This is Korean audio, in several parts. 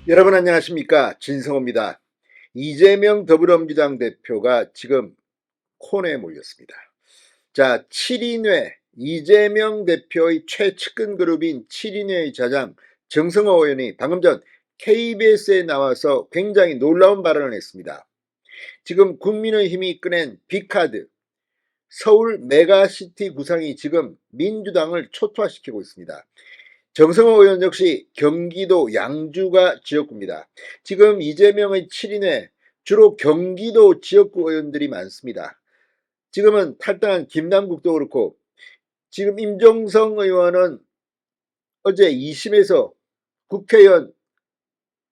여러분 안녕하십니까, 진성호입니다. 이재명 더불어민주당 대표가 지금 콘에 몰렸습니다. 자, 7인회 이재명 대표의 최측근 그룹인 7인회의 좌장 정성호 의원이 방금 전 KBS에 나와서 굉장히 놀라운 발언을 했습니다. 지금 국민의힘이 꺼낸 빅카드 서울 메가시티 구상이 지금 민주당을 초토화시키고 있습니다. 정성호 의원 역시 경기도 양주가 지역구입니다. 지금 이재명의 7인회 주로 경기도 지역구 의원들이 많습니다. 지금은 탈당한 김남국도 그렇고, 지금 임종성 의원은 어제 2심에서 국회의원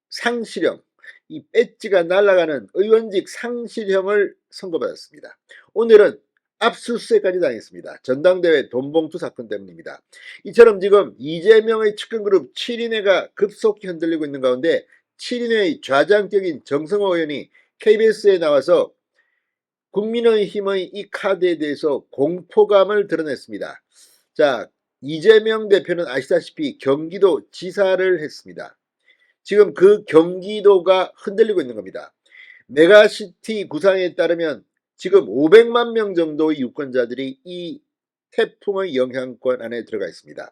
상실형, 이 배지가 날아가는 의원직 상실형을 선고받았습니다. 오늘은 압수수색까지 당했습니다. 전당대회 돈봉투 사건 때문입니다. 이처럼 지금 이재명의 측근그룹 7인회가 급속히 흔들리고 있는 가운데 7인회의 좌장격인 정성호 의원이 KBS에 나와서 국민의힘의 이 카드에 대해서 공포감을 드러냈습니다. 자, 이재명 대표는 아시다시피 경기도 지사를 했습니다. 지금 그 경기도가 흔들리고 있는 겁니다. 메가시티 구상에 따르면 지금 500만 명 정도의 유권자들이 이 태풍의 영향권 안에 들어가 있습니다.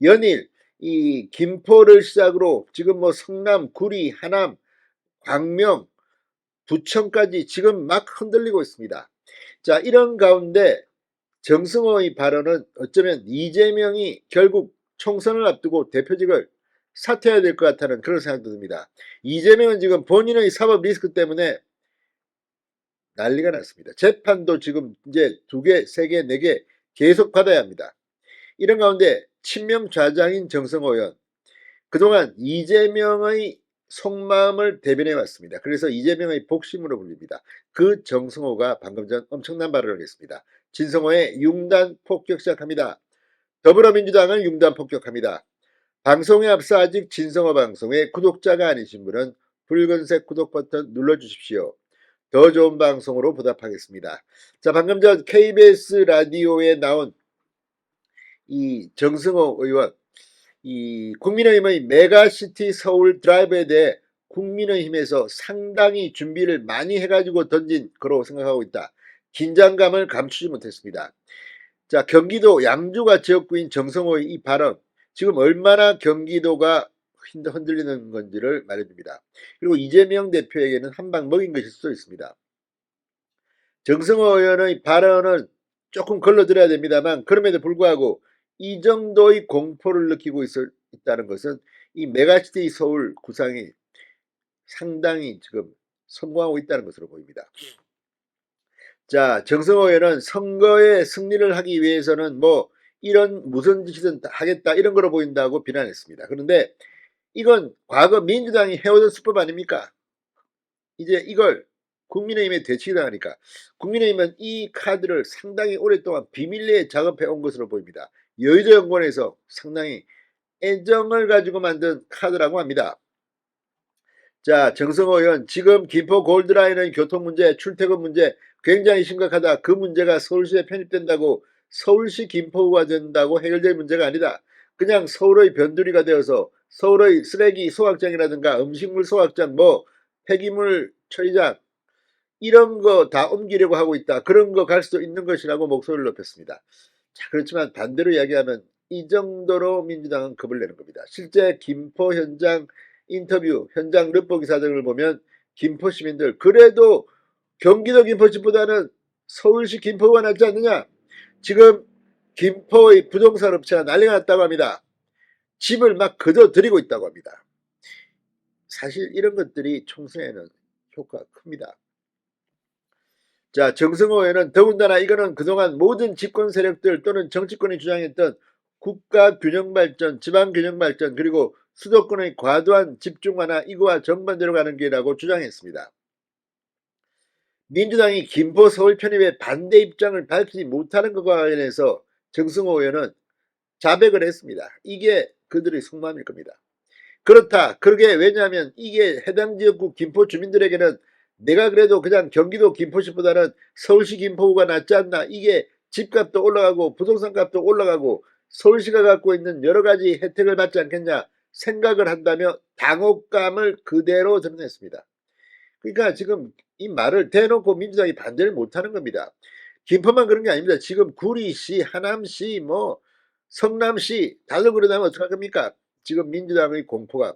연일 이 김포를 시작으로 지금 성남, 구리, 하남, 광명, 부천까지 지금 막 흔들리고 있습니다. 자, 이런 가운데 정승호의 발언은 어쩌면 이재명이 결국 총선을 앞두고 대표직을 사퇴해야 될 것 같다는 그런 생각도 듭니다. 이재명은 지금 본인의 사법 리스크 때문에 난리가 났습니다. 재판도 지금 이제 2개, 3개, 4개 계속 받아야 합니다. 이런 가운데 친명 좌장인 정성호 의원, 그동안 이재명의 속마음을 대변해 왔습니다. 그래서 이재명의 복심으로 불립니다. 그 정성호가 방금 전 엄청난 발언을 했습니다. 진성호의 융단 폭격 시작합니다. 더불어민주당을 융단 폭격합니다. 방송에 앞서 아직 진성호 방송의 구독자가 아니신 분은 붉은색 구독 버튼 눌러주십시오. 더 좋은 방송으로 보답하겠습니다. 자, 방금 전 KBS 라디오에 나온 이 정승호 의원, 이 국민의힘의 메가시티 서울 드라이브에 대해 국민의힘에서 상당히 준비를 많이 해가지고 던진 거로 생각하고 있다. 긴장감을 감추지 못했습니다. 자, 경기도 양주가 지역구인 정성호의 이 발언, 지금 얼마나 경기도가 흔들리는 건지를 말해줍니다. 그리고 이재명 대표에게는 한 방 먹인 것일 수도 있습니다. 정성호 의원의 발언은 조금 걸러들어야 됩니다만, 그럼에도 불구하고 이 정도의 공포를 느끼고 있다는 것은 이 메가시티 서울 구상이 상당히 지금 성공하고 있다는 것으로 보입니다. 자, 정성호 의원은 선거에 승리를 하기 위해서는 이런 무슨 짓이든 하겠다 이런 거로 보인다고 비난했습니다. 그런데 이건 과거 민주당이 해오던 수법 아닙니까? 이제 이걸 국민의힘에 대치기 당하니까 국민의힘은 이 카드를 상당히 오랫동안 비밀리에 작업해 온 것으로 보입니다. 여의도 연구원에서 상당히 애정을 가지고 만든 카드라고 합니다. 자, 정성호 의원, 지금 김포 골드라인의 교통 문제, 출퇴근 문제 굉장히 심각하다. 그 문제가 서울시에 편입된다고 서울시 김포구가 된다고 해결될 문제가 아니다. 그냥 서울의 변두리가 되어서 서울의 쓰레기 소각장이라든가 음식물 소각장, 폐기물 처리장 이런 거 다 옮기려고 하고 있다. 그런 거 갈 수도 있는 것이라고 목소리를 높였습니다. 자, 그렇지만 반대로 이야기하면 이 정도로 민주당은 겁을 내는 겁니다. 실제 김포 현장 인터뷰, 현장 르포 기사 등을 보면 김포 시민들 그래도 경기도 김포집보다는 서울시 김포가 낫지 않느냐. 지금 김포의 부동산 업체가 난리가 났다고 합니다. 집을 막 거둬들이고 있다고 합니다. 사실 이런 것들이 총선에는 효과가 큽니다. 자, 정성호 의원은 더군다나 이거는 그동안 모든 집권 세력들 또는 정치권이 주장했던 국가 균형 발전, 지방 균형 발전, 그리고 수도권의 과도한 집중 완화 이거와 정반대로 가는 길이라고 주장했습니다. 민주당이 김포 서울 편입에 반대 입장을 밝히지 못하는 것과 관련해서 정성호 의원은 자백을 했습니다. 이게 그들의 속마음일 겁니다. 그렇다. 그러게 왜냐하면 이게 해당 지역구 김포 주민들에게는 내가 그래도 그냥 경기도 김포시보다는 서울시 김포구가 낫지 않나. 이게 집값도 올라가고 부동산 값도 올라가고 서울시가 갖고 있는 여러 가지 혜택을 받지 않겠냐. 생각을 한다며 당혹감을 그대로 드러냈습니다. 그러니까 지금 이 말을 대놓고 민주당이 반대를 못하는 겁니다. 김포만 그런 게 아닙니다. 지금 구리시, 하남시, 뭐 성남시 다들 그러다면 어떡할 겁니까? 지금 민주당의 공포가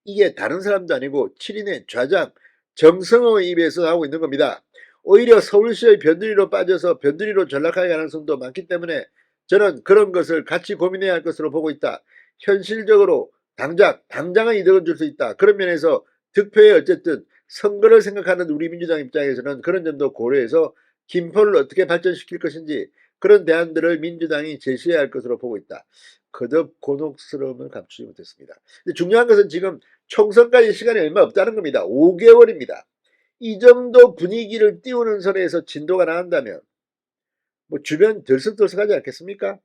이게 다른 사람도 아니고 7인의 좌장 정성호의 입에서 나오고 있는 겁니다. 오히려 서울시의 변두리로 빠져서 변두리로 전락할 가능성도 많기 때문에 저는 그런 것을 같이 고민해야 할 것으로 보고 있다. 현실적으로 당장의 이득을 줄 수 있다. 그런 면에서 득표에 어쨌든 선거를 생각하는 우리 민주당 입장에서는 그런 점도 고려해서 김포를 어떻게 발전시킬 것인지 그런 대안들을 민주당이 제시해야 할 것으로 보고 있다. 거듭 곤혹스러움을 감추지 못했습니다. 근데 중요한 것은 지금 총선까지 시간이 얼마 없다는 겁니다. 5개월입니다. 이 정도 분위기를 띄우는 선에서 진도가 나간다면 뭐 주변 들썩들썩하지 않겠습니까?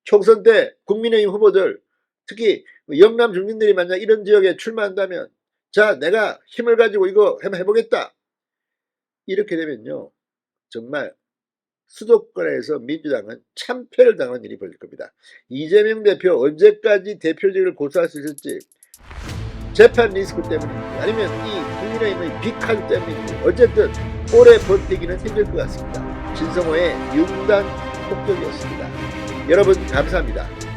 총선 때 국민의힘 후보들 특히 영남 주민들이 만약 이런 지역에 출마한다면 자 내가 힘을 가지고 이거 한번 해보겠다 이렇게 되면요 정말 수도권에서 민주당은 참패를 당하는 일이 벌어질 겁니다. 이재명 대표 언제까지 대표직을 고수할 수 있을지 재판 리스크 때문인지 아니면 이 국민의힘의 빅한 때문인지 어쨌든 오래 버티기는 힘들 것 같습니다. 진성호의 융단 폭격이었습니다. 여러분 감사합니다.